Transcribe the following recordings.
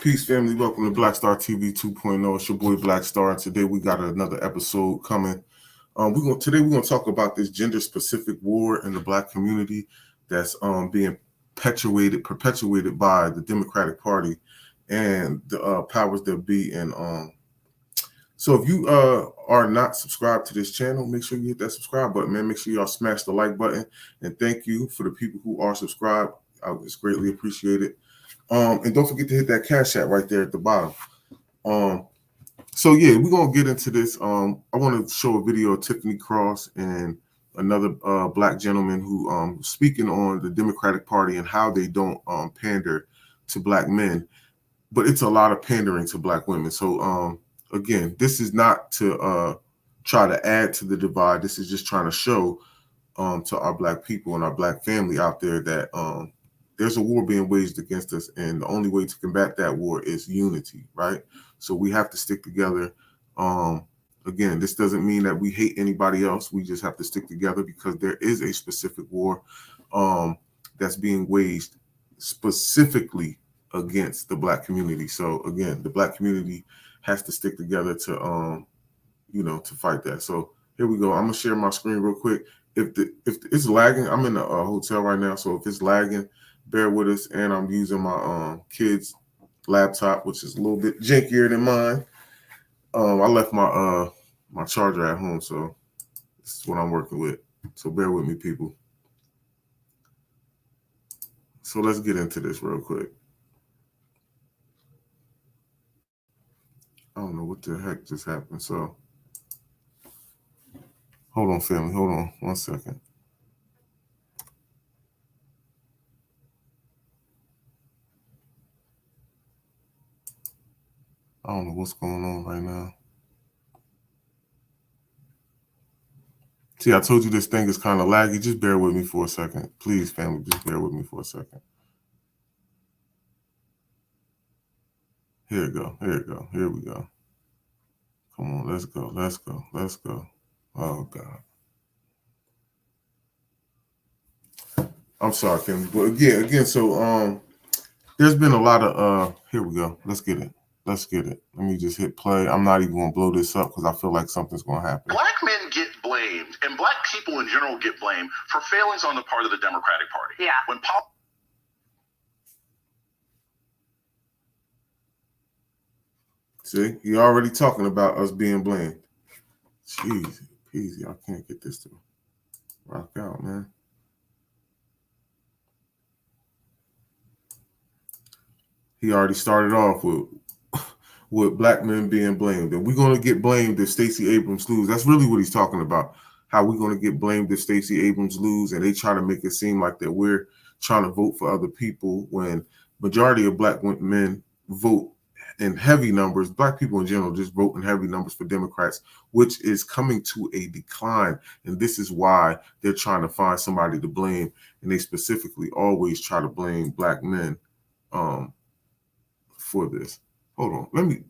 Peace, family. Welcome to Black Star TV 2.0. It's your boy Black Star, and today we got another episode coming. Today we're gonna talk about this gender-specific war in the Black community that's being perpetuated by the Democratic Party and the powers that be. And so if you are not subscribed to this channel, make sure you hit that subscribe button, man. Make sure y'all smash the like button, and thank you for the people who are subscribed. It's greatly appreciated. And don't forget to hit that Cash App right there at the bottom. So yeah, we're gonna get into this. I want to show a video of Tiffany Cross and another Black gentleman who speaking on the Democratic Party and how they don't pander to Black men, but it's a lot of pandering to Black women. So again, this is not to try to add to the divide. This is just trying to show to our Black people and our Black family out there that there's a war being waged against us, and the only way to combat that war is unity, right? So we have to stick together. Again, this doesn't mean that we hate anybody else. We just have to stick together because there is a specific war that's being waged specifically against the Black community. So again, the Black community has to stick together to to fight that. So here we go. I'm gonna share my screen real quick. If it's lagging, I'm in a hotel right now, so if it's lagging, bear with us. And I'm using my kid's laptop, which is a little bit jankier than mine. I left my charger at home, so this is what I'm working with. So bear with me, people. So let's get into this real quick. I don't know what the heck just happened. So hold on, family. Hold on 1 second. I don't know what's going on right now. See, I told you this thing is kind of laggy. Just bear with me for a second. Please, family, just bear with me for a second. Here we go. Here we go. Come on, let's go. Oh, God. I'm sorry, family. But again, so there's been a lot of here we go. Let's get it. Let me just hit play. I'm not even gonna blow this up because I feel like something's gonna happen. Black men get blamed, and Black people in general get blamed for failings on the part of the Democratic Party. Yeah. When See, you're already talking about us being blamed. Jeez, peasy. I can't get this to rock out, man. He already started off with Black men being blamed. And we're going to get blamed if Stacey Abrams lose. That's really what he's talking about. How we're going to get blamed if Stacey Abrams lose. And they try to make it seem like that we're trying to vote for other people when majority of Black men vote in heavy numbers. Black people in general just vote in heavy numbers for Democrats, which is coming to a decline. And this is why they're trying to find somebody to blame. And they specifically always try to blame Black men for this. Hold on.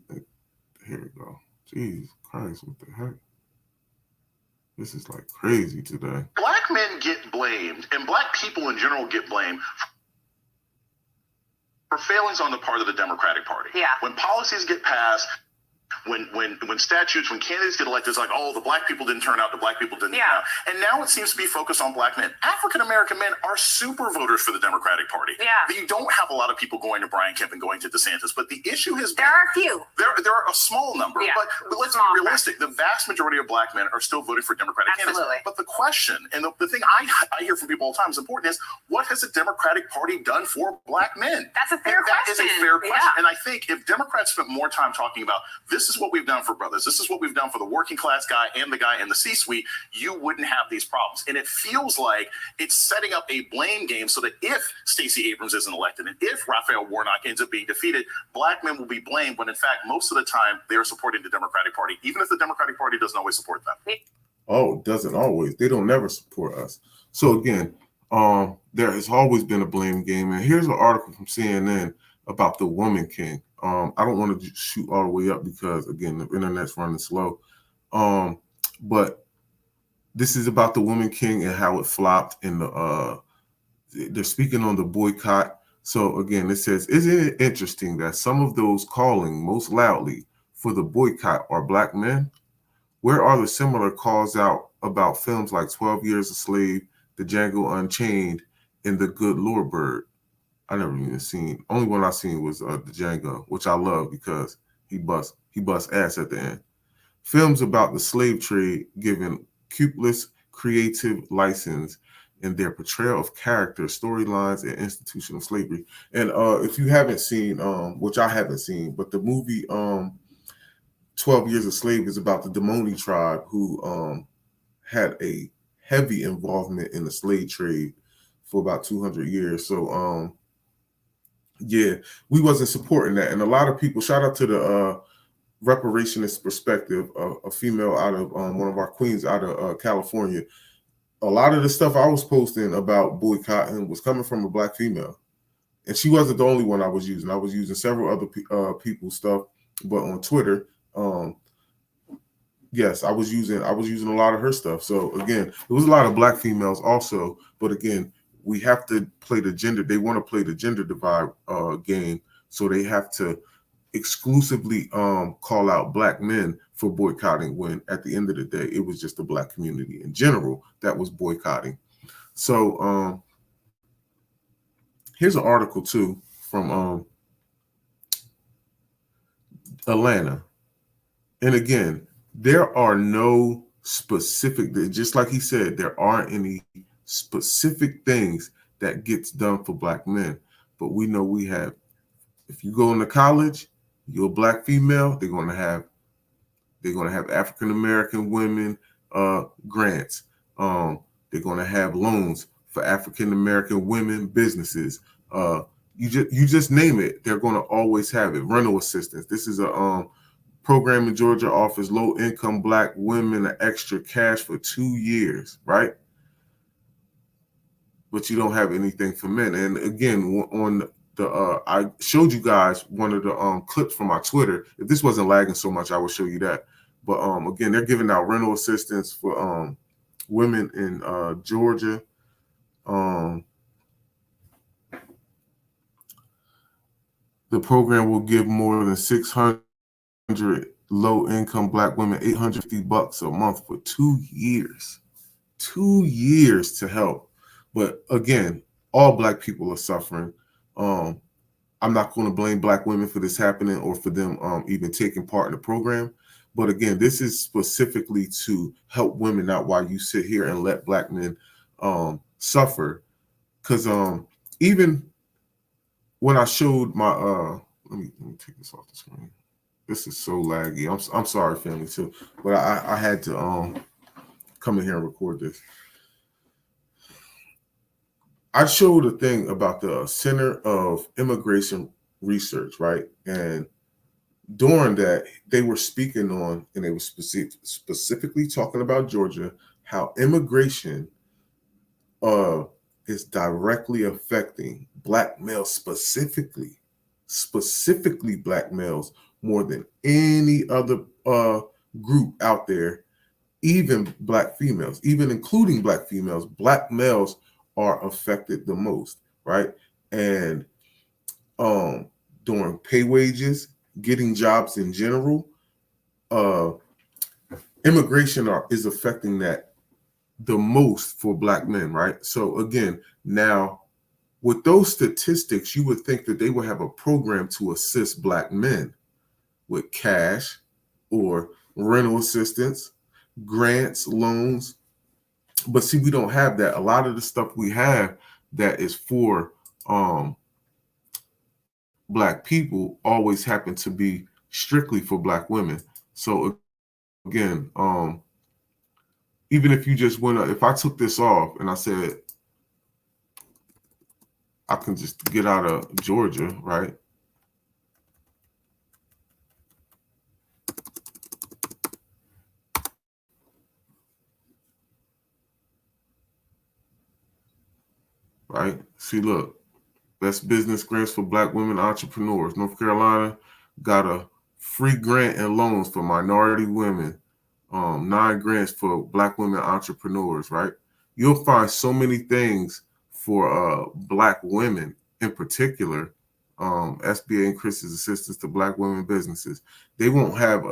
Here we go. Jeez Christ, what the heck? This is like crazy today. Black men get blamed, and Black people in general get blamed for failings on the part of the Democratic Party. Yeah. When policies get passed, when statutes, when candidates get elected, it's like, oh, the Black people didn't turn out, the Black people didn't turn out. And now it seems to be focused on Black men. African-American men are super voters for the Democratic Party. Yeah. You don't have a lot of people going to Brian Kemp and going to DeSantis, but the issue has been... There are a few. There are a small number, Yeah. but let's be realistic. The vast majority of Black men are still voting for Democratic candidates. But the question, and the thing I hear from people all the time is important, is what has the Democratic Party done for Black men? That's a fair question. That is a fair question. And I think if Democrats spent more time talking about this is what we've done for brothers, this is what we've done for the working class guy and the guy in the C-suite, you wouldn't have these problems. And it feels like it's setting up a blame game so that if Stacey Abrams isn't elected and if Raphael Warnock ends up being defeated, Black men will be blamed when in fact most of the time they are supporting the Democratic Party, even if the Democratic Party doesn't always support them. Oh, doesn't always. They don't never support us. So again, there has always been a blame game. And here's an article from CNN about the Woman King. I don't want to shoot all the way up because, again, the internet's running slow. But this is about the Woman King and how it flopped. And they're speaking on the boycott So again, it says, isn't it interesting that some of those calling most loudly for the boycott are Black men? Where are the similar calls out about films like 12 Years a Slave, The Django Unchained, and The Good Lord Bird? I never even seen. Only one I seen was The Django, which I love because he bust ass at the end. Films about the slave trade given Kuplis creative license in their portrayal of characters, storylines, and institutional slavery. And if you haven't seen, which I haven't seen, but the movie 12 Years a Slave is about the Damoni tribe who had a heavy involvement in the slave trade for about 200 years. So yeah, we wasn't supporting that. And a lot of people, shout out to the reparationist perspective, a female out of one of our queens out of California. A lot of the stuff I was posting about boycotting was coming from a Black female. And she wasn't the only one I was using. I was using several other people's stuff, but on Twitter, yes, I was using a lot of her stuff. So again, there was a lot of Black females also, but again, we have to play the gender. They want to play the gender divide game, so they have to exclusively call out Black men for boycotting, when at the end of the day, it was just the Black community in general that was boycotting. So here's an article too from Atlanta. And again, there are no specific, just like he said, there aren't any specific things that gets done for Black men. But we know we have, if you go into college, you're a Black female, they're going to have African American women grants. They're going to have loans for African American women businesses. You just name it, they're going to always have it. Rental assistance. This is a program in Georgia offers low-income Black women an extra cash for 2 years, right? But you don't have anything for men. And again, on I showed you guys one of the clips from my Twitter. If this wasn't lagging so much, I would show you that. But again, they're giving out rental assistance for women in Georgia. The program will give more than 600 low-income Black women $850 a month for 2 years. 2 years to help. But again, all Black people are suffering. I'm not going to blame Black women for this happening or for them even taking part in the program. But again, this is specifically to help women out while you sit here and let Black men suffer. Because even when I showed my let me take this off the screen. This is so laggy. I'm sorry, family, too, but I had to come in here and record this. I showed a thing about the Center of Immigration Research, right? And during that, they were speaking on, and they were specifically talking about Georgia, how immigration is directly affecting Black males, specifically Black males, more than any other group out there, even Black females, even including Black females. Black males are affected the most, right? And during pay wages, getting jobs in general, immigration is affecting that the most for Black men, right? So again, now with those statistics, you would think that they would have a program to assist Black men with cash or rental assistance, grants, loans. But see, we don't have that. A lot of the stuff we have that is for Black people always happen to be strictly for Black women. So again, even if you just went up, if I took this off and I said, I can just get out of Georgia, right? Right? See, look, best business grants for Black women entrepreneurs. North Carolina got a free grant and loans for minority women, 9 grants for Black women entrepreneurs, right? You'll find so many things for Black women in particular, SBA and Chris's assistance to Black women businesses. They won't have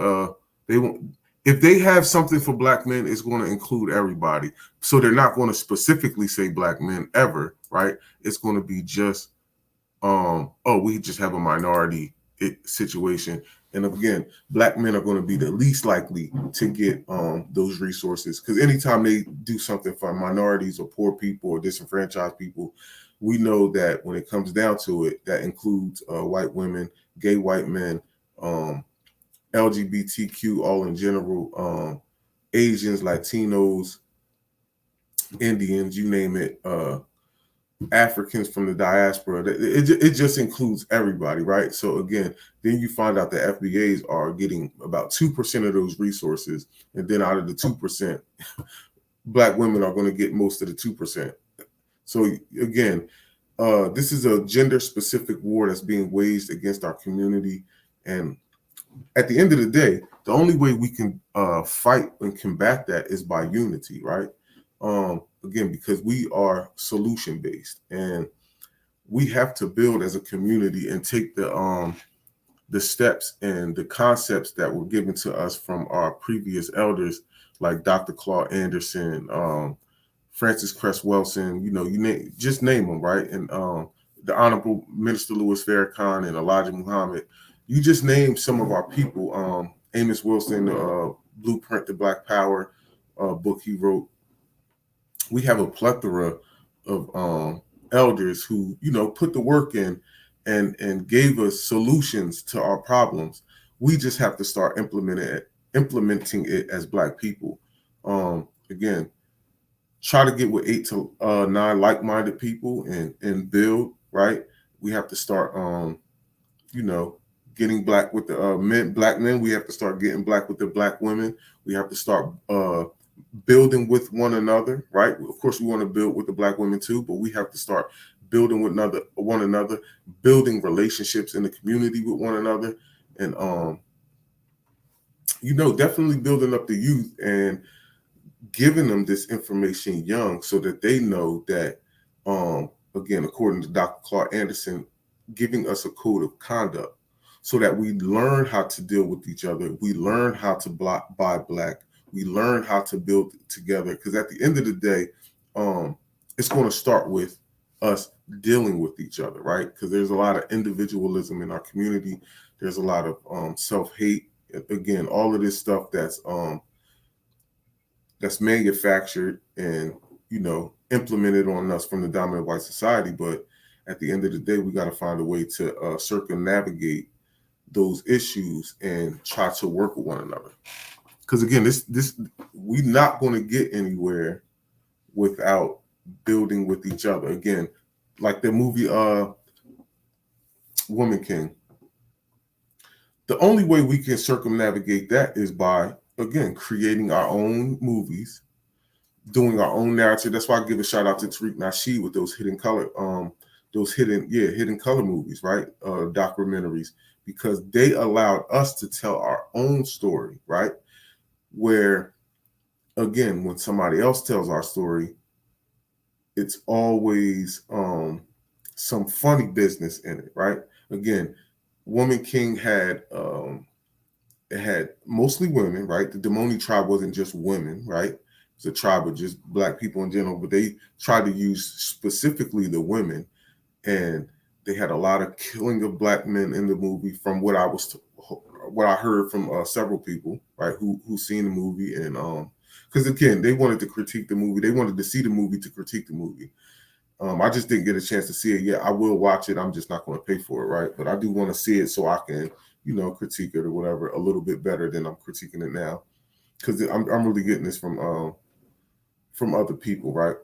they won't if they have something for Black men, it's going to include everybody. So they're not going to specifically say Black men ever, right? It's going to be just we just have a minority situation. And again, Black men are going to be the least likely to get those resources, because anytime they do something for minorities or poor people or disenfranchised people, we know that when it comes down to it, that includes white women, gay white men, LGBTQ, all in general, Asians, Latinos, Indians, you name it, Africans from the diaspora. It just includes everybody, right? So again, then you find out that FBAs are getting about 2% of those resources, and then out of the 2%, Black women are going to get most of the 2%. So again, this is a gender-specific war that's being waged against our community, and at the end of the day, the only way we can fight and combat that is by unity, right? Again, because we are solution-based, and we have to build as a community and take the steps and the concepts that were given to us from our previous elders, like Dr. Claude Anderson, Francis Cress Welsing, just name them, right? And the Honorable Minister Louis Farrakhan and Elijah Muhammad. You just named some of our people. Amos Wilson, Blueprint to Black Power book he wrote. We have a plethora of elders who, put the work in and gave us solutions to our problems. We just have to start implementing it as Black people. Again, try to get with 8 to 9 like-minded people and build, right? We have to start, getting Black with the Black men. We have to start getting Black with the Black women. We have to start building with one another, right? Of course, we want to build with the Black women too, but we have to start building with one another, building relationships in the community with one another, and definitely building up the youth and giving them this information young so that they know that, again, according to Dr. Claude Anderson, giving us a code of conduct so that we learn how to deal with each other. We learn how to buy Black. We learn how to build together, because at the end of the day, it's going to start with us dealing with each other, right? Because there's a lot of individualism in our community. There's a lot of self-hate. Again, all of this stuff that's manufactured and, implemented on us from the dominant white society. But at the end of the day, we got to find a way to circumnavigate those issues and try to work with one another. Because again, this we're not going to get anywhere without building with each other. Again, like the movie Woman King. The only way we can circumnavigate that is by, again, creating our own movies, doing our own narrative. That's why I give a shout out to Tariq Nasheed with those hidden color movies, right? Documentaries, because they allowed us to tell our own story, right? Where, again, when somebody else tells our story, it's always some funny business in it, right? Again, Woman King had it had mostly women, right? The Damoni tribe wasn't just women, right? It's a tribe of just Black people in general, but they tried to use specifically the women, and they had a lot of killing of Black men in the movie, from what I heard from several people, right, who seen the movie. And because again, they wanted to critique the movie. They wanted to see the movie to critique the movie. I just didn't get a chance to see it yet. I will watch it. I'm just not going to pay for it, right? But I do want to see it so I can, critique it or whatever a little bit better than I'm critiquing it now, because I'm really getting this from other people, right?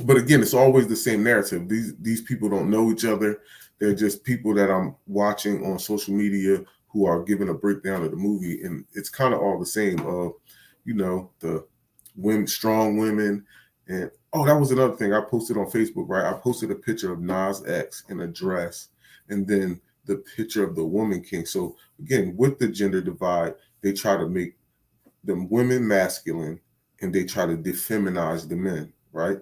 But again, it's always the same narrative. These people don't know each other. They're just people that I'm watching on social media who are giving a breakdown of the movie, and it's kind of all the same. The women, strong women, and that was another thing I posted on Facebook, right? I posted a picture of Nas X in a dress, and then the picture of the Woman King. So again, with the gender divide, they try to make the women masculine, and they try to defeminize the men, right?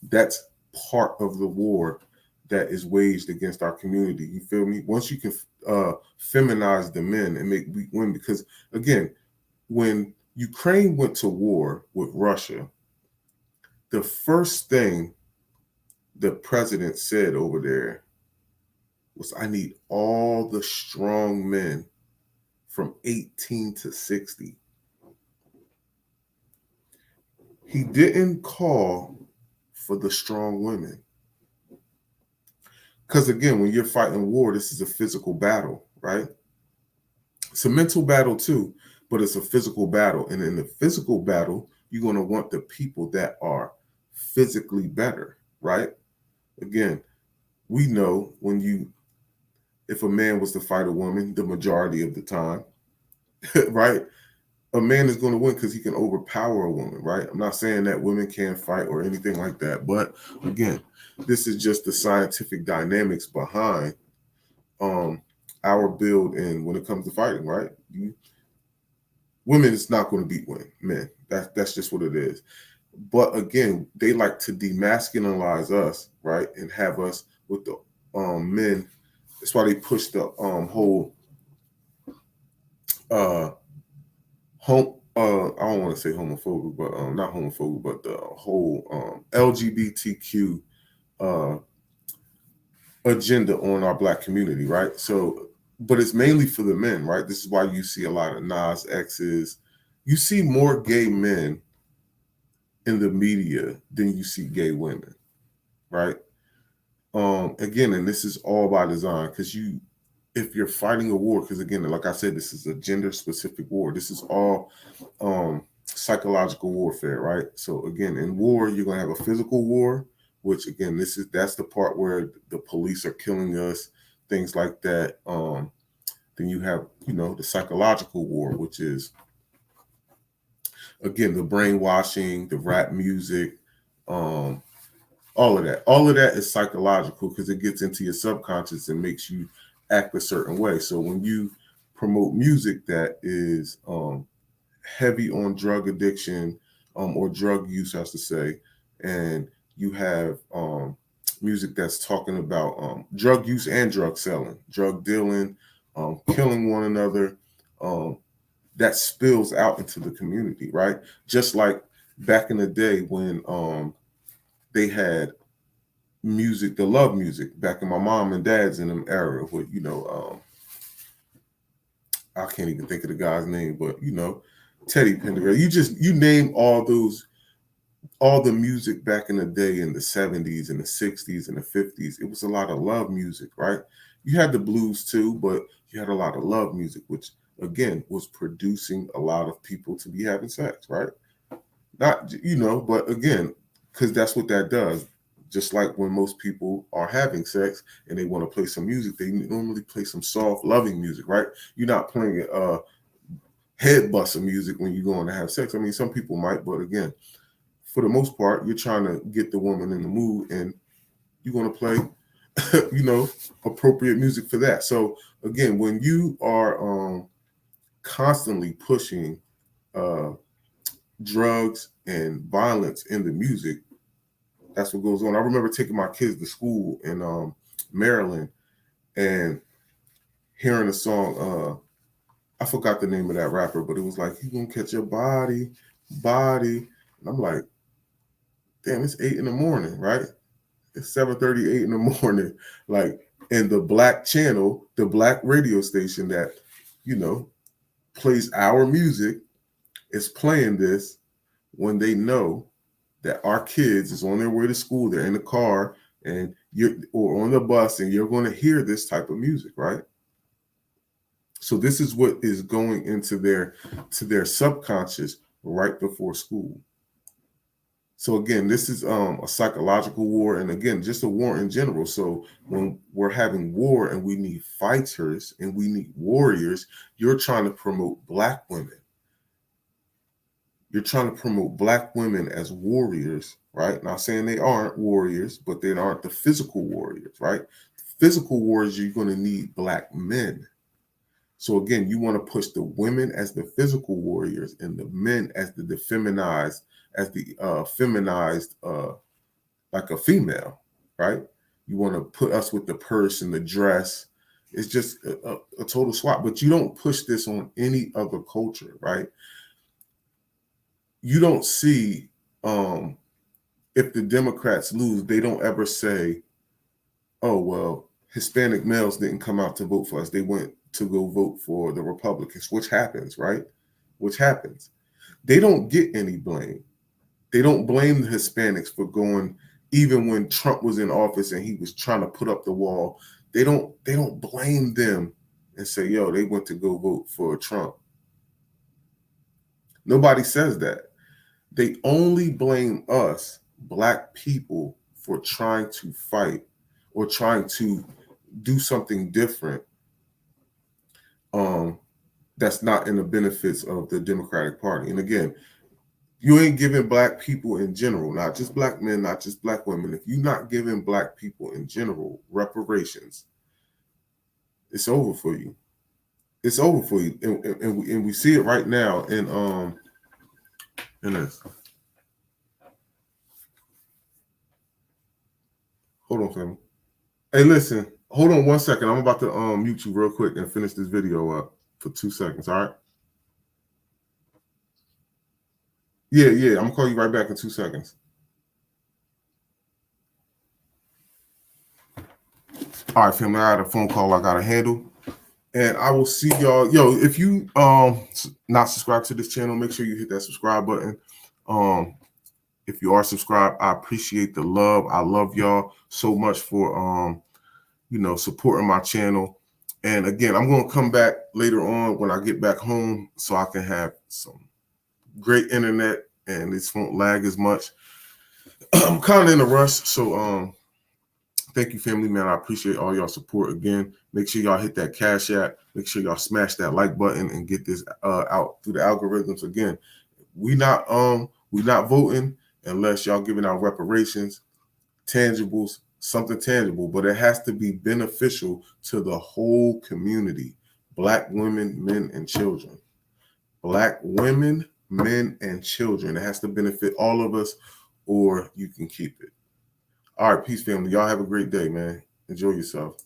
That's part of the war that is waged against our community. You feel me? Once you can feminize the men and make weak women, because again, when Ukraine went to war with Russia, the first thing the president said over there was, I need all the strong men from 18 to 60. He didn't call for the strong women. Because again, when you're fighting war, this is a physical battle, right? It's a mental battle too, but it's a physical battle. And in the physical battle, you're going to want the people that are physically better, right? Again, we know if a man was to fight a woman, the majority of the time, right? A man is going to win because he can overpower a woman, right? I'm not saying that women can't fight or anything like that. But again, this is just the scientific dynamics behind our build and when it comes to fighting, right? Women is not going to beat men. That's just what it is. But again, they like to demasculinize us, right? And have us with the men. That's why they push the whole I don't want to say homophobic, but not homophobic, but the whole LGBTQ agenda on our Black community, right? So, but it's mainly for the men, right? This is why you see a lot of Nas X's. You see more gay men in the media than you see gay women, right? Again, and this is all by design, because if you're fighting a war, because again, like I said, this is a gender-specific war. This is all psychological warfare, right? So again, in war, you're gonna have a physical war, which again, that's the part where the police are killing us, things like that. Then you have, the psychological war, which is again the brainwashing, the rap music, all of that. All of that is psychological because it gets into your subconscious and makes you act a certain way. So when you promote music that is heavy on drug addiction or drug use, I should say, and you have music that's talking about drug use and drug selling, drug dealing, killing one another, that spills out into the community, right? Just like back in the day when they had music, the love music, back in my mom and dad's in them era with, I can't even think of the guy's name, but Teddy Pendergrass. You name all the music back in the day in the 70s and the 60s and the 50s. It was a lot of love music, right? You had the blues too, but you had a lot of love music, which again was producing a lot of people to be having sex, right? Not, but again, because that's what that does. Just like when most people are having sex and they want to play some music, they normally play some soft, loving music, right? You're not playing head buster music when you're going to have sex. I mean, some people might, but again, for the most part, you're trying to get the woman in the mood and you're going to play, appropriate music for that. So again, when you are constantly pushing drugs and violence in the music, that's what goes on. I remember taking my kids to school in Maryland and hearing a song. I forgot the name of that rapper, but it was like, "You gonna catch your body," and I'm like, "Damn, it's 8 a.m, right? It's 7:38 in the morning." Like, and the Black channel, the Black radio station that plays our music, is playing this when they know that our kids is on their way to school, they're in the car and or on the bus, and you're going to hear this type of music, right? So this is what is going into their subconscious right before school. So again, this is a psychological war, and again, just a war in general. So when we're having war and we need fighters and we need warriors, you're trying to promote Black women. You're trying to promote Black women as warriors, right? Not saying they aren't warriors, but they aren't the physical warriors, right? Physical warriors, you're going to need Black men. So again, you want to push the women as the physical warriors and the men as the feminized, like a female, right? You want to put us with the purse and the dress. It's just a total swap. But you don't push this on any other culture, right? You don't see if the Democrats lose, they don't ever say, oh, well, Hispanic males didn't come out to vote for us. They went to go vote for the Republicans, which happens, right? Which happens. They don't get any blame. They don't blame the Hispanics for going, even when Trump was in office and he was trying to put up the wall. They don't blame them and say, yo, they went to go vote for Trump. Nobody says that. They only blame us, Black people, for trying to fight or trying to do something different that's not in the benefits of the Democratic Party. And again, you ain't giving Black people in general, not just Black men, not just Black women. If you're not giving Black people in general reparations, it's over for you. It's over for you. And we see it right now in this. Hold on, family. Hey, listen, hold on 1 second. I'm about to mute you real quick and finish this video up for 2 seconds, all right? Yeah, I'm gonna call you right back in 2 seconds. All right, family, I had a phone call I gotta handle. And I will see y'all. Yo, if you not subscribed to this channel, make sure you hit that subscribe button. If you are subscribed, I appreciate the love. I love y'all so much for supporting my channel. And again, I'm going to come back later on when I get back home so I can have some great internet and this won't lag as much. I'm kind of in a rush, so thank you, family, man. I appreciate all y'all support again. Make sure y'all hit that Cash App. Make sure y'all smash that like button and get this out through the algorithms. Again, we not voting unless y'all giving out reparations, tangibles, something tangible, but it has to be beneficial to the whole community. Black women, men, and children. Black women, men, and children. It has to benefit all of us, or you can keep it. All right, peace, family. Y'all have a great day, man. Enjoy yourself.